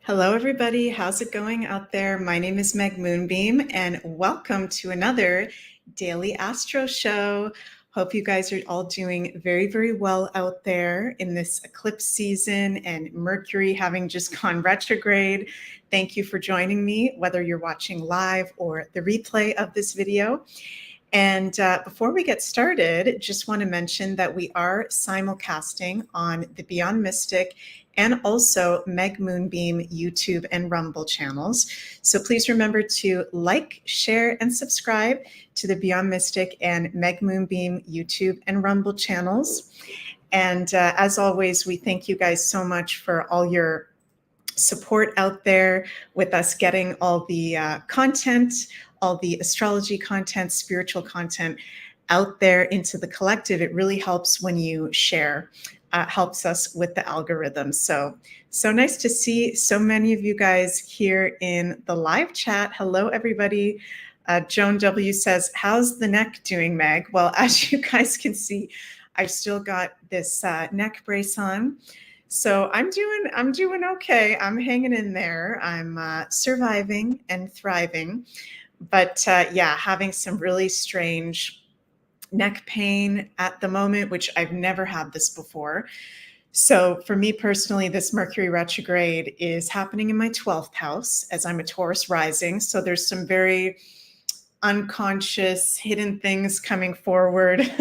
Hello, everybody. How's it going out there? My name is Meg Moonbeam, and welcome to another Daily Astro Show. Hope you guys are all doing very, very well out there in this eclipse season and Mercury having just gone retrograde. Thank you for joining me, whether you're watching live or the replay of this video. And before we get started, just want to mention that we are simulcasting on the Beyond Mystic and also Meg Moonbeam YouTube and Rumble channels. So please remember to like, share, and subscribe to the Beyond Mystic and Meg Moonbeam YouTube and Rumble channels. And as always, we thank you guys so much for all your support out there with us getting all the content, all the astrology content, spiritual content out there into the collective. It really helps when you share, helps us with the algorithm. So nice to see so many of you guys here in the live chat. Hello, everybody. Joan W says, how's the neck doing, Meg? Well, as you guys can see, I've still got this neck brace on. So I'm doing okay. I'm hanging in there. I'm surviving and thriving. But yeah, having some really strange neck pain at the moment, which I've never had this before. So for me personally, this Mercury retrograde is happening in my 12th house as I'm a Taurus rising. So there's some very unconscious hidden things coming forward.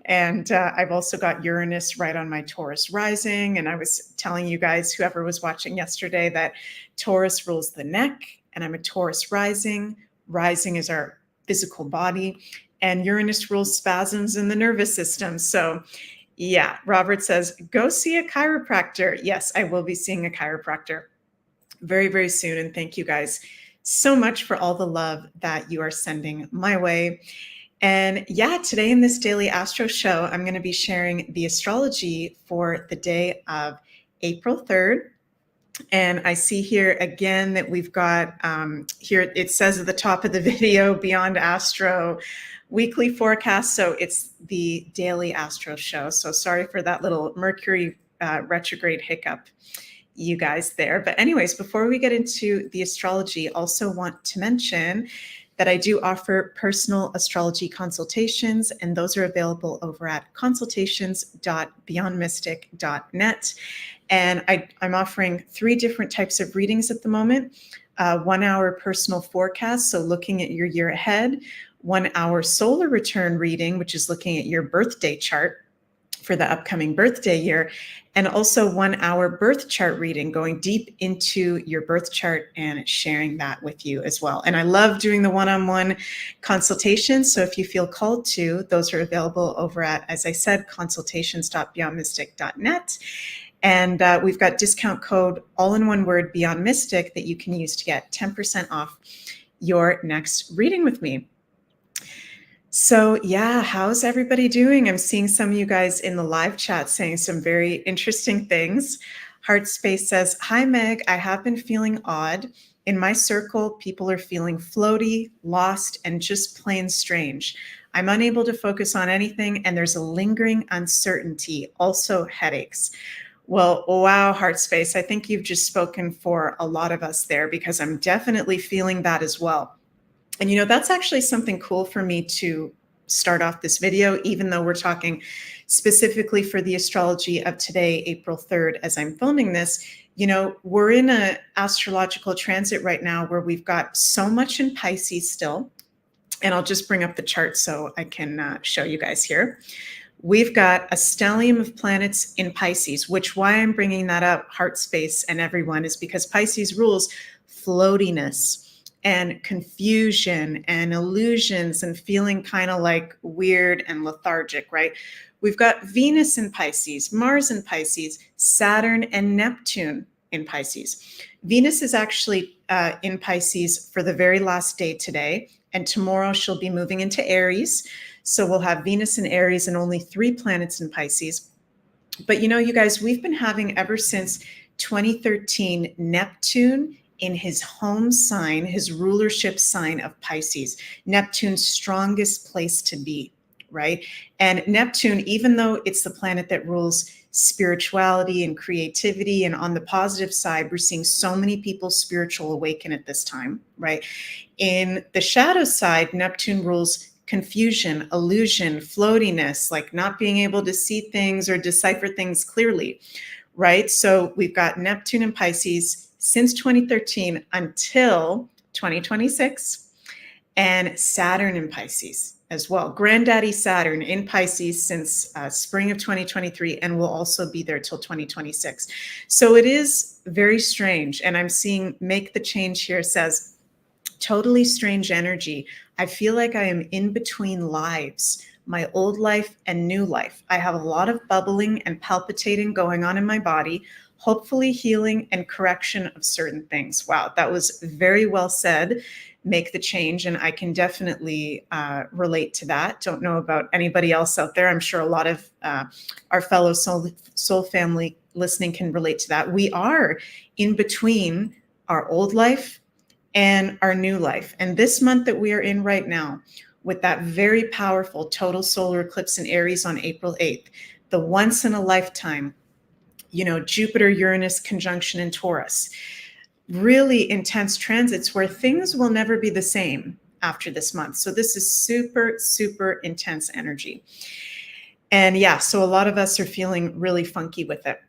And I've also got Uranus right on my Taurus rising. And I was telling you guys, whoever was watching yesterday, that Taurus rules the neck and I'm a Taurus rising. Rising is our physical body, and Uranus rules spasms in the nervous system. So yeah, Robert says, go see a chiropractor. Yes, I will be seeing a chiropractor very, very soon. And thank you guys so much for all the love that you are sending my way. And yeah, today in this Daily Astro Show, I'm going to be sharing the astrology for the day of April 3rd. And I see here again that we've got, here it says at the top of the video, Beyond Astro weekly forecast. So it's the Daily Astro Show. So sorry for that little Mercury retrograde hiccup, you guys there. But anyways, before we get into the astrology, also want to mention that I do offer personal astrology consultations, and those are available over at consultations.beyondmystic.net. And I'm offering 3 different types of readings at the moment. 1 hour personal forecast, so looking at your year ahead. 1 hour solar return reading, which is looking at your birthday chart for the upcoming birthday year, and also 1 hour birth chart reading, going deep into your birth chart and sharing that with you as well. And I love doing the one-on-one consultations. So if you feel called to, those are available over at, as I said, consultations.beyondmystic.net. And we've got discount code, all in one word, Beyond Mystic, that you can use to get 10% off your next reading with me. So yeah, how's everybody doing? I'm seeing some of you guys in the live chat saying some very interesting things. Heart Space says, hi Meg, I have been feeling odd. In my circle, people are feeling floaty, lost, and just plain strange. I'm unable to focus on anything, and there's a lingering uncertainty, also headaches. Well, wow, Heart Space, I think you've just spoken for a lot of us there, because I'm definitely feeling that as well. And you know, that's actually something cool for me to start off this video, even though we're talking specifically for the astrology of today, April 3rd, as I'm filming this. You know, we're in an astrological transit right now where we've got so much in Pisces still. And I'll just bring up the chart so I can show you guys here. We've got a stellium of planets in Pisces, which why I'm bringing that up, Heart Space and everyone, is because Pisces rules floatiness and confusion and illusions and feeling kind of like weird and lethargic, right? We've got Venus in Pisces, Mars in Pisces, Saturn and Neptune in Pisces. Venus is actually in Pisces for the very last day today, and tomorrow she'll be moving into Aries. So we'll have Venus in Aries and only 3 planets in Pisces. But you know, you guys, we've been having ever since 2013 Neptune in his home sign, his rulership sign of Pisces, Neptune's strongest place to be, right? And Neptune, even though it's the planet that rules spirituality and creativity. And on the positive side, we're seeing so many people's spiritual awaken at this time, right? In the shadow side, Neptune rules confusion, illusion, floatiness, like not being able to see things or decipher things clearly, right? So we've got Neptune in Pisces since 2013 until 2026, and Saturn in Pisces as well. Granddaddy Saturn in Pisces since spring of 2023, and will also be there till 2026. So it is very strange. And I'm seeing Make the Change here says, totally strange energy. I feel like I am in between lives, my old life and new life. I have a lot of bubbling and palpitating going on in my body, hopefully healing and correction of certain things. Wow, that was very well said. Make the change. And I can definitely relate to that. Don't know about anybody else out there. I'm sure a lot of our fellow soul family listening can relate to that. We are in between our old life and our new life. And this month that we are in right now, with that very powerful total solar eclipse in Aries on April 8th, the once in a lifetime, Jupiter, Uranus conjunction in Taurus, really intense transits where things will never be the same after this month. So this is super, super intense energy. And yeah, so a lot of us are feeling really funky with it.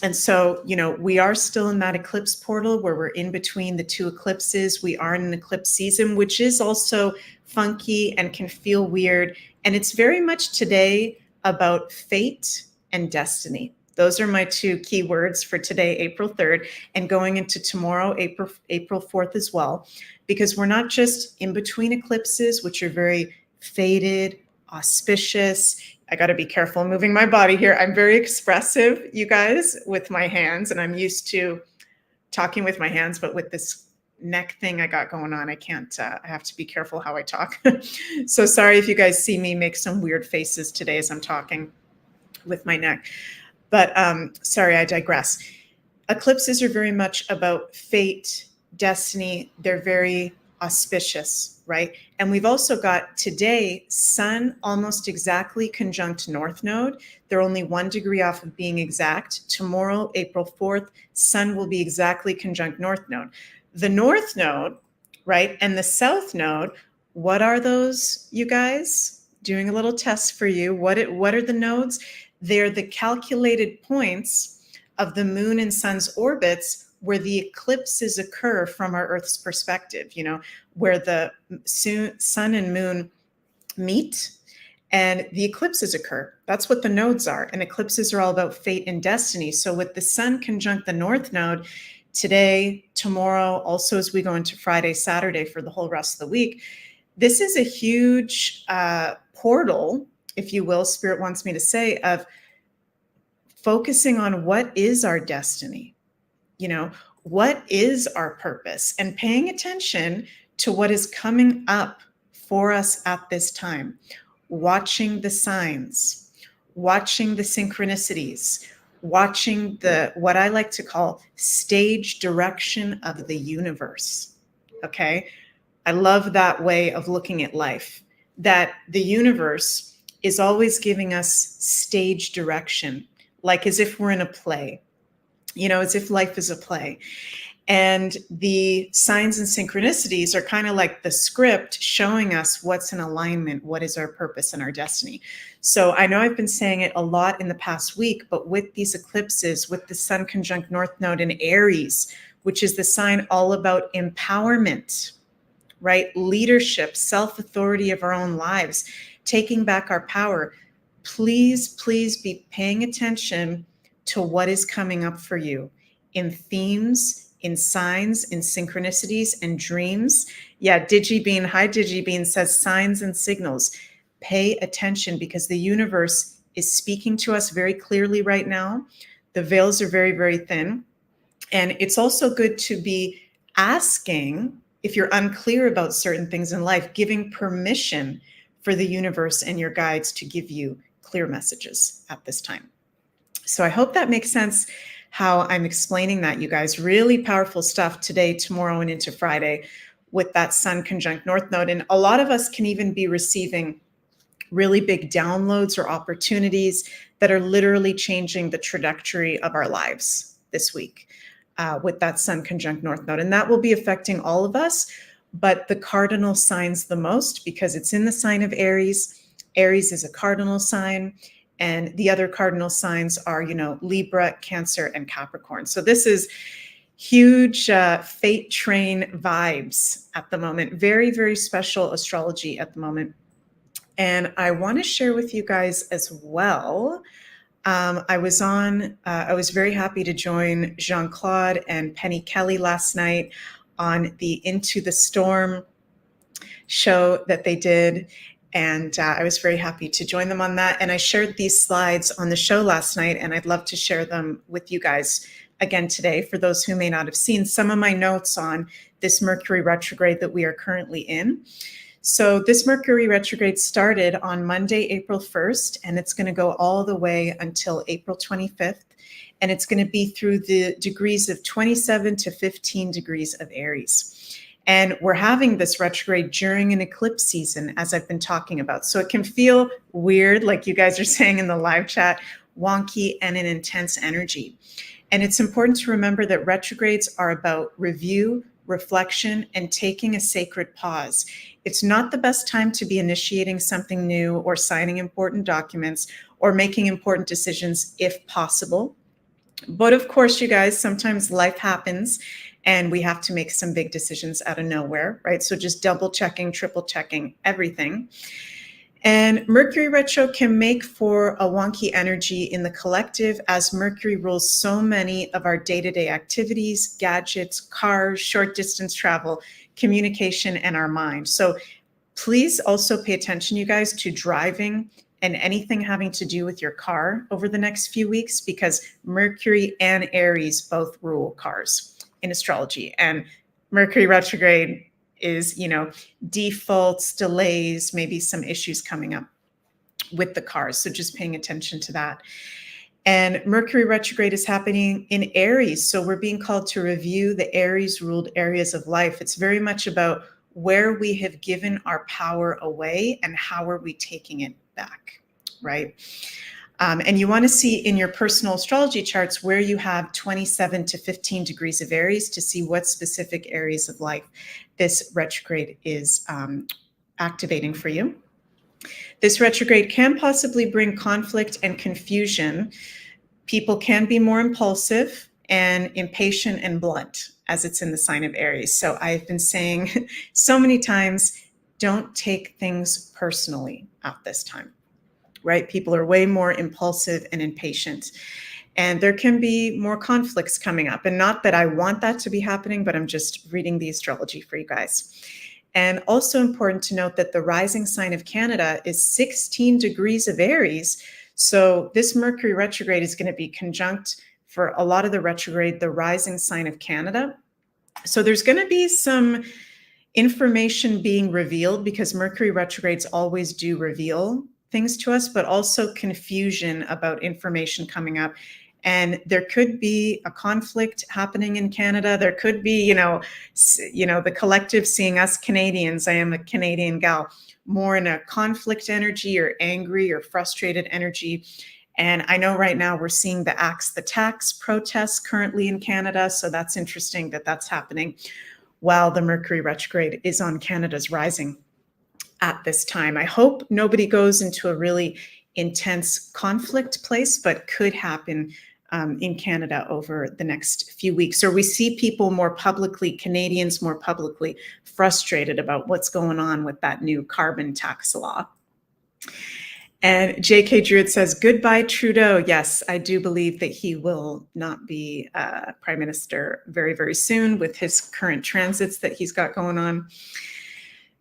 And so, we are still in that eclipse portal where we're in between the two eclipses. We are in an eclipse season, which is also funky and can feel weird. And it's very much today about fate and destiny. Those are my two key words for today, April 3rd, and going into tomorrow, April 4th as well, because we're not just in between eclipses, which are very fated, auspicious. I got to be careful moving my body here. I'm very expressive, you guys, with my hands, and I'm used to talking with my hands, but with this neck thing I got going on, I can't, I have to be careful how I talk. So sorry if you guys see me make some weird faces today as I'm talking with my neck, but sorry, I digress. Eclipses are very much about fate, destiny. They're very auspicious, right? And we've also got today, Sun almost exactly conjunct North Node. They're only 1 degree off of being exact. Tomorrow, April 4th, Sun will be exactly conjunct North Node. The North Node, right, and the South Node, what are those, you guys? Doing a little test for you. What are the nodes? They're the calculated points of the Moon and Sun's orbits where the eclipses occur from our Earth's perspective, where the Sun and Moon meet and the eclipses occur. That's what the nodes are. And eclipses are all about fate and destiny. So with the Sun conjunct the North Node today, tomorrow, also as we go into Friday, Saturday for the whole rest of the week, this is a huge portal, if you will, Spirit wants me to say, of focusing on what is our destiny. What is our purpose, and paying attention to what is coming up for us at this time, watching the signs, watching the synchronicities, watching what I like to call stage direction of the universe. Okay. I love that way of looking at life, that the universe is always giving us stage direction, like as if we're in a play. As if life is a play. And the signs and synchronicities are kind of like the script showing us what's in alignment, what is our purpose and our destiny. So I know I've been saying it a lot in the past week, but with these eclipses, with the Sun conjunct North Node in Aries, which is the sign all about empowerment, right? Leadership, self-authority of our own lives, taking back our power. Please, please be paying attention to what is coming up for you in themes, in signs, in synchronicities, and dreams. Yeah, DigiBean, hi DigiBean, says signs and signals. Pay attention because the universe is speaking to us very clearly right now. The veils are very, very thin. And it's also good to be asking, if you're unclear about certain things in life, giving permission for the universe and your guides to give you clear messages at this time. So I hope that makes sense how I'm explaining that, you guys. Really powerful stuff today, tomorrow, and into Friday with that Sun conjunct North Node. And a lot of us can even be receiving really big downloads or opportunities that are literally changing the trajectory of our lives this week with that Sun conjunct North Node. And that will be affecting all of us, but the cardinal signs the most because it's in the sign of Aries. Aries is a cardinal sign. And the other cardinal signs are, Libra, Cancer, and Capricorn. So this is huge fate train vibes at the moment. Very, very special astrology at the moment. And I want to share with you guys as well. I was very happy to join Jean-Claude and Penny Kelly last night on the Into the Storm show that they did. And I was very happy to join them on that. And I shared these slides on the show last night, and I'd love to share them with you guys again today for those who may not have seen some of my notes on this Mercury retrograde that we are currently in. So this Mercury retrograde started on Monday, April 1st, and it's going to go all the way until April 25th. And it's going to be through the degrees of 27 to 15 degrees of Aries. And we're having this retrograde during an eclipse season, as I've been talking about. So it can feel weird, like you guys are saying in the live chat, wonky and an intense energy. And it's important to remember that retrogrades are about review, reflection, and taking a sacred pause. It's not the best time to be initiating something new or signing important documents or making important decisions if possible. But of course, you guys, sometimes life happens and we have to make some big decisions out of nowhere, right? So just double checking, triple checking everything. And Mercury retro can make for a wonky energy in the collective as Mercury rules so many of our day-to-day activities, gadgets, cars, short distance travel, communication, and our mind. So please also pay attention, you guys, to driving and anything having to do with your car over the next few weeks, because Mercury and Aries both rule cars in astrology. And Mercury retrograde is, defaults, delays, maybe some issues coming up with the cars. So just paying attention to that. And Mercury retrograde is happening in Aries. So we're being called to review the Aries ruled areas of life. It's very much about where we have given our power away and how are we taking it back, right? And you want to see in your personal astrology charts where you have 27 to 15 degrees of Aries to see what specific areas of life this retrograde is activating for you. This retrograde can possibly bring conflict and confusion. People can be more impulsive and impatient and blunt as it's in the sign of Aries. So I've been saying so many times, don't take things personally at this time. Right? People are way more impulsive and impatient. And there can be more conflicts coming up. And not that I want that to be happening, but I'm just reading the astrology for you guys. And also important to note that the rising sign of Canada is 16 degrees of Aries. So this Mercury retrograde is going to be conjunct for a lot of the retrograde, the rising sign of Canada. So there's going to be some information being revealed because Mercury retrogrades always do reveal things to us, but also confusion about information coming up. And there could be a conflict happening in Canada. There could be, the collective seeing us Canadians, I am a Canadian gal, more in a conflict energy or angry or frustrated energy. And I know right now we're seeing the Axe the Tax protests currently in Canada. So that's interesting that that's happening while the Mercury retrograde is on Canada's rising at this time. I hope nobody goes into a really intense conflict place, but could happen in Canada over the next few weeks. Or we see people more publicly, Canadians more publicly frustrated about what's going on with that new carbon tax law. And J.K. Druid says, goodbye, Trudeau. Yes, I do believe that he will not be Prime Minister very, very soon with his current transits that he's got going on.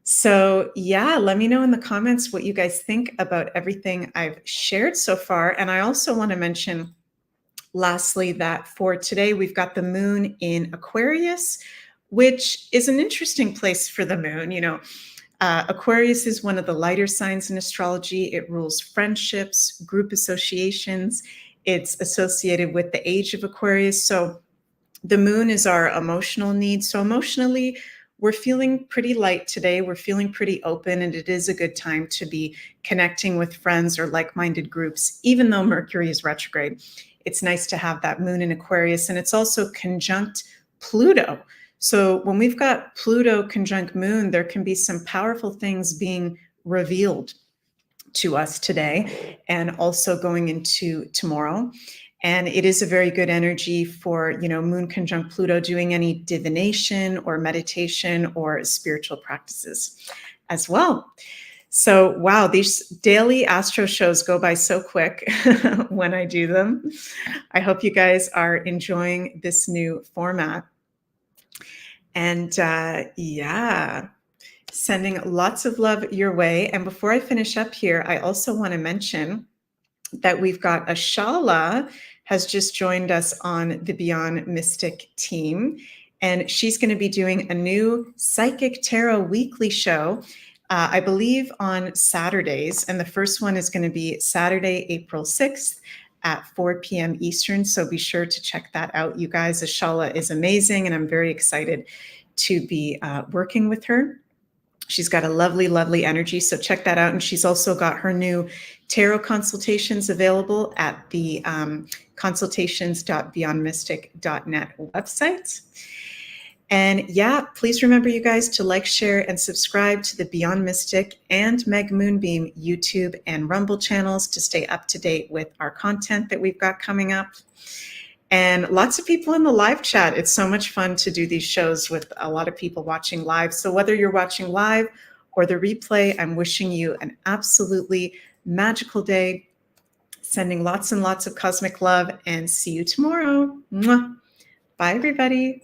So yeah, let me know in the comments what you guys think about everything I've shared so far. And I also want to mention, lastly, that for today, we've got the moon in Aquarius, which is an interesting place for the moon. Aquarius is one of the lighter signs in astrology. It rules friendships, group associations. It's associated with the age of Aquarius. So the moon is our emotional needs. So emotionally, we're feeling pretty light today. We're feeling pretty open, and it is a good time to be connecting with friends or like-minded groups, even though Mercury is retrograde. It's nice to have that moon in Aquarius, and it's also conjunct Pluto. So when we've got Pluto conjunct moon, there can be some powerful things being revealed to us today and also going into tomorrow. And it is a very good energy for, moon conjunct Pluto, doing any divination or meditation or spiritual practices as well. So, wow, these daily astro shows go by so quick when I do them. I hope you guys are enjoying this new format. And yeah, sending lots of love your way. And before I finish up here, I also want to mention that we've got Ashala has just joined us on the Beyond Mystic team. And she's going to be doing a new Psychic Tarot weekly show, I believe on Saturdays. And the first one is going to be Saturday, April 6th at 4 p.m. Eastern. So be sure to check that out, you guys. Ashala is amazing, and I'm very excited to be working with her. She's got a lovely, lovely energy. So check that out. And she's also got her new tarot consultations available at the consultations.beyondmystic.net website. And yeah, please remember, you guys, to like, share, and subscribe to the Beyond Mystic and Meg Moonbeam YouTube and Rumble channels to stay up to date with our content that we've got coming up. And lots of people in the live chat. It's so much fun to do these shows with a lot of people watching live. So whether you're watching live or the replay, I'm wishing you an absolutely magical day. Sending lots and lots of cosmic love, and see you tomorrow. Mwah. Bye, everybody.